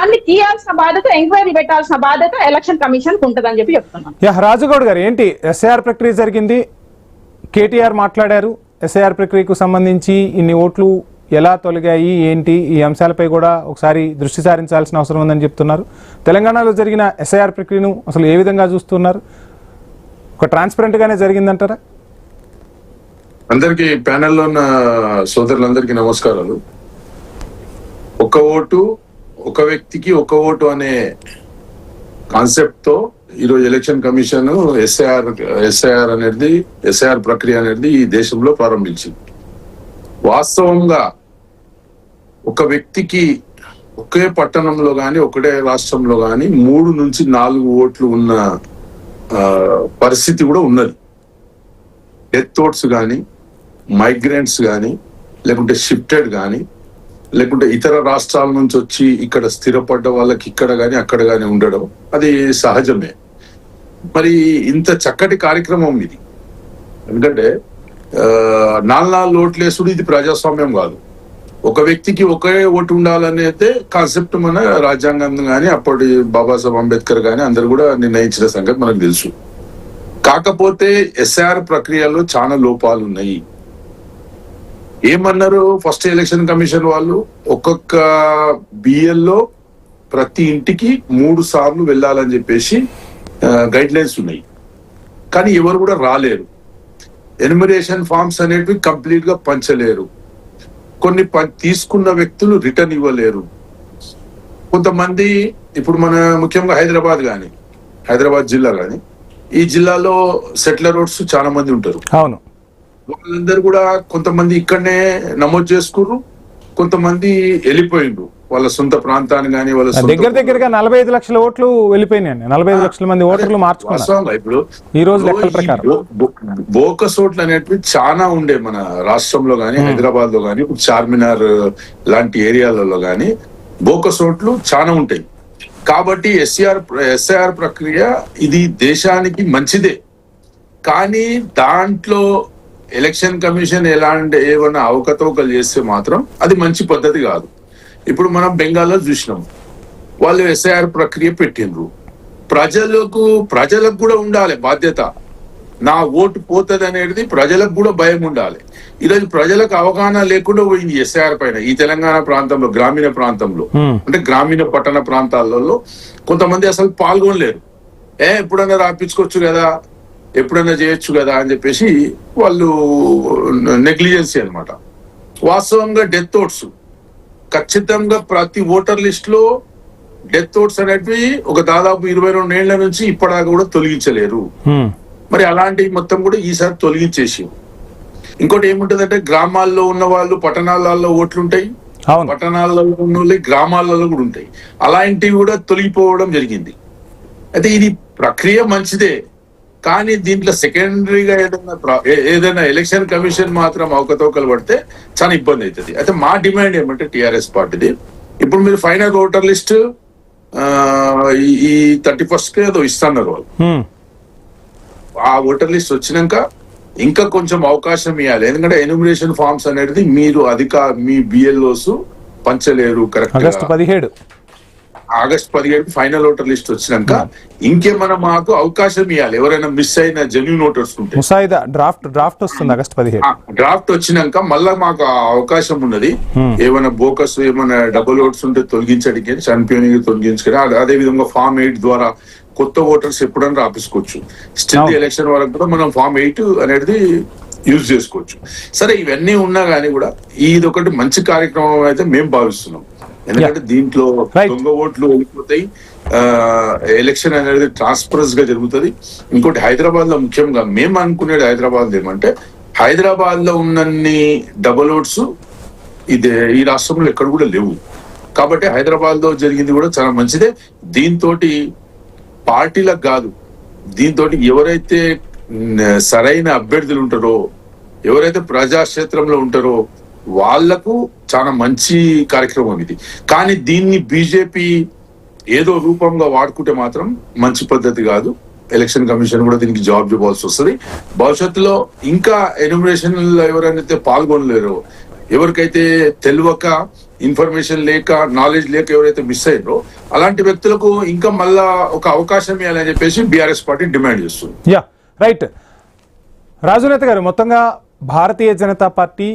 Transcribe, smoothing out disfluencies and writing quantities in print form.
అన్ని తీయాల్సిన బాధ్యత, ఎంక్వైరీ పెట్టాల్సిన బాధ్యత ఎలక్షన్ కమిషన్ ఉంటుందని చెప్పి చెప్తున్నాను. రాజుగౌడ్ గారు, ఏంటి ఎస్ఐఆర్ ప్రక్రియ జరిగింది, కేటీఆర్ మాట్లాడారు, ఎస్ఐఆర్ ప్రక్రియకు సంబంధించి ఇన్ని ఓట్లు ఎలా తొలగాయి, ఏంటి, ఈ అంశాలపై కూడా ఒకసారి దృష్టి సారించాల్సిన అవసరం ఉందని చెప్తున్నారు. తెలంగాణలో జరిగిన ఎస్ఐఆర్ ప్రక్రియను అసలు ఏ విధంగా చూస్తున్నారు? ఒక ట్రాన్స్పరెంట్ గానే జరిగిందంటారా? అందరికీ, ప్యానెల్లో ఉన్న సోదరులందరికీ నమస్కారాలు. ఒక ఓటు, ఒక వ్యక్తికి ఒక ఓటు అనే కాన్సెప్ట్ తో ఈరోజు ఎలక్షన్ కమిషన్ ఎస్ఐఆర్ అనేది, ఎస్ఐఆర్ ప్రక్రియ అనేది ఈ దేశంలో ప్రారంభించింది. వాస్తవంగా ఒక వ్యక్తికి ఒకే పట్టణంలో గాని, ఒకటే రాష్ట్రంలో గాని 3 నుంచి 4 ఓట్లు ఉన్న పరిస్థితి కూడా ఉన్నది. డెత్ ఓట్స్ కానీ, మైగ్రెంట్స్ కానీ, లేకుంటే షిఫ్టెడ్ కానీ, లేకుంటే ఇతర రాష్ట్రాల నుంచి వచ్చి ఇక్కడ స్థిరపడ్డ వాళ్ళకి ఇక్కడ కానీ అక్కడ కానీ ఉండడం అది సహజమే. మరి ఇంత చక్కటి కార్యక్రమం ఇది. ఎందుకంటే 4 ఓట్లేసుడు ఇది ప్రజాస్వామ్యం కాదు. ఒక వ్యక్తికి ఒకే ఓటు ఉండాలనేదే కాన్సెప్ట్ మన రాజ్యాంగం కానీ, అప్పటి బాబాసాహెబ్ అంబేద్కర్ కానీ అందరు కూడా నిర్ణయించిన సంగతి మనకు తెలుసు. కాకపోతే ఎస్ఐఆర్ ప్రక్రియలో చాలా లోపాలు ఉన్నాయి. ఏమన్నారు ఫస్ట్ ఎలక్షన్ కమిషన్ వాళ్ళు, ఒక్కొక్క బిఎల్లో ప్రతి ఇంటికి 3 సార్లు వెళ్ళాలని చెప్పేసి గైడ్ లైన్స్ ఉన్నాయి. కానీ ఎవరు కూడా రాలేరు. ఎన్యుమరేషన్ ఫార్మ్స్ అనేటివి కంప్లీట్ గా పంచలేరు. కొన్ని తీసుకున్న వ్యక్తులు రిటర్న్ ఇవ్వలేరు. కొంతమంది ఇప్పుడు మన ముఖ్యంగా హైదరాబాద్ జిల్లా కానీ, ఈ జిల్లాలో సెటిలర్ రోడ్స్ చాలా మంది ఉంటారు. అవును, వాళ్ళందరూ కూడా కొంతమంది ఇక్కడనే నమోదు చేసుకుర్రు, కొంతమంది వెళ్ళిపోయిండ్రు వాళ్ళ సొంత ప్రాంతాన్ని కానీ, వాళ్ళ దగ్గరగా 45 లక్షల ఓట్లు వెళ్ళిపోయినాయండి. 45 లక్షల మంది ఓటర్లు మార్చుకున్నారు. ఇప్పుడు ఈ రోజు లెక్కల ప్రకారం బోకస్ ఓట్లు అనేటివి చాలా ఉండే మన రాష్ట్రంలో గానీ, హైదరాబాద్ లో గానీ, చార్మినార్ లాంటి ఏరియాలలో గానీ బోకస్ ఓట్లు చాలా ఉంటాయి. కాబట్టి ఎస్ఐఆర్ ప్రక్రియ ఇది దేశానికి మంచిదే. కానీ దాంట్లో ఎలక్షన్ కమిషన్ ఏమన్నా అవకతవకలు చేస్తే మాత్రం అది మంచి పద్ధతి కాదు. ఇప్పుడు మనం బెంగాల్లో చూసినాం, వాళ్ళు ఎస్ఐఆర్ ప్రక్రియ పెట్టిండ్రు. ప్రజలకు కూడా ఉండాలి బాధ్యత. నా ఓటు పోతుంది అనేది ప్రజలకు కూడా భయం ఉండాలి. ఈరోజు ప్రజలకు అవగాహన లేకుండా పోయింది ఎస్ఐఆర్ పైన. ఈ తెలంగాణ ప్రాంతంలో, గ్రామీణ ప్రాంతంలో, అంటే గ్రామీణ పట్టణ ప్రాంతాలలో కొంతమంది అసలు పాల్గొనలేరు. ఎప్పుడన్నా రాపించుకోవచ్చు కదా, ఎప్పుడైనా చేయొచ్చు కదా అని చెప్పేసి వాళ్ళు నెగ్లిజెన్సీ అనమాట. వాస్తవంగా డెత్ ఓట్స్ ఖచ్చితంగా ప్రతి ఓటర్ లిస్ట్ లో డెత్ ఓట్స్ అనేటివి ఒక దాదాపు 22 ఏళ్ల నుంచి ఇప్పటిదాకా కూడా తొలగించలేరు. మరి అలాంటివి మొత్తం కూడా ఈసారి తొలగించేసి, ఇంకోటి ఏముంటదంటే గ్రామాల్లో ఉన్న వాళ్ళు పట్టణాలలో ఓట్లు ఉంటాయి, పట్టణాల్లో ఉన్న వాళ్ళు గ్రామాలలో కూడా ఉంటాయి. అలాంటివి కూడా తొలగిపోవడం జరిగింది. అయితే ఇది ప్రక్రియ మంచిదే, కానీ దీంట్లో సెకండరీగా ఏదైనా ఎలక్షన్ కమిషన్ మాత్రం అవకతవకలు పడితే చాలా ఇబ్బంది అవుతుంది. అయితే మా డిమాండ్ ఏమంటే టిఆర్ఎస్ పార్టీది, ఇప్పుడు మీరు ఫైనల్ ఓటర్ లిస్ట్ ఈ 31st ఏదో ఇస్తున్నారు వాళ్ళు. ఆ ఓటర్ లిస్ట్ వచ్చినాక ఇంకా కొంచెం అవకాశం ఇవ్వాలి. ఎందుకంటే ఎన్యూమరేషన్ ఫార్మ్స్ అనేది మీరు మీ బిఎల్ఓస్ పంచలేరు. Correct August 17 final voter list వచ్చినాక ఇంకేమైనా మాకు అవకాశం ఇవ్వాలి. ఎవరైనా మిస్ అయిన జెన్యూన్ ఓటర్స్ ఉంటే డ్రాఫ్ట్ వస్తుంది ఆగస్ట్ 17. డ్రాఫ్ట్ వచ్చినాక మళ్ళా మాకు అవకాశం ఉన్నది. ఏమైనా బోకస్, ఏమైనా డబుల్ ఓట్స్ ఉంటే తొలగించడానికి, చనిపోయిన తొలగించడానికి, అదే విధంగా ఫామ్ 8 ద్వారా కొత్త ఓటర్స్ ఎప్పుడైనా రాపించుకోవచ్చు. స్టిల్ ఎలక్షన్ వరకు కూడా మనం ఫామ్ 8 అనేది యూజ్ చేసుకోవచ్చు. సరే, ఇవన్నీ ఉన్నా కానీ కూడా ఇది ఒకటి మంచి కార్యక్రమం అయితే మేము భావిస్తున్నాం. ఎందుకంటే దీంట్లో దొంగ ఓట్లు వెళ్ళిపోతాయి, ఎలక్షన్ అనేది ట్రాన్స్పరెన్స్ గా జరుగుతుంది. ఇంకోటి హైదరాబాద్ లో ముఖ్యంగా మేము అనుకునేది ఏమంటే హైదరాబాద్ లో ఉన్నన్ని డబుల్ ఓట్స్ ఈ రాష్ట్రంలో ఎక్కడ కూడా లేవు. కాబట్టి హైదరాబాద్ లో జరిగింది కూడా చాలా మంచిదే. దీంతో పార్టీలకు కాదు, దీంతో ఎవరైతే సరైన అభ్యర్థులు ఉంటారో, ఎవరైతే ప్రజాక్షేత్రంలో ఉంటారో వాళ్లకు చాలా మంచి కార్యక్రమం ఇది. కానీ దీన్ని బీజేపీ ఏదో రూపంగా వాడుకుంటే మాత్రం మంచి పద్ధతి కాదు. ఎలక్షన్ కమిషన్ కూడా దీనికి జవాబు చెప్పాల్సి వస్తుంది. భవిష్యత్తులో ఇంకా ఎన్యూమరేషన్ ఎవరైతే పాల్గొనలేరో, ఎవరికైతే తెలియక ఇన్ఫర్మేషన్ లేక నాలెడ్జ్ లేక ఎవరైతే మిస్ అయ్యారో అలాంటి వ్యక్తులకు ఇంకా మళ్ళా ఒక అవకాశం ఇవ్వాలని చెప్పేసి బీఆర్ఎస్ పార్టీ డిమాండ్ చేస్తుంది. యా రైట్ రాజునేత గారు, మొత్తంగా భారతీయ జనతా పార్టీ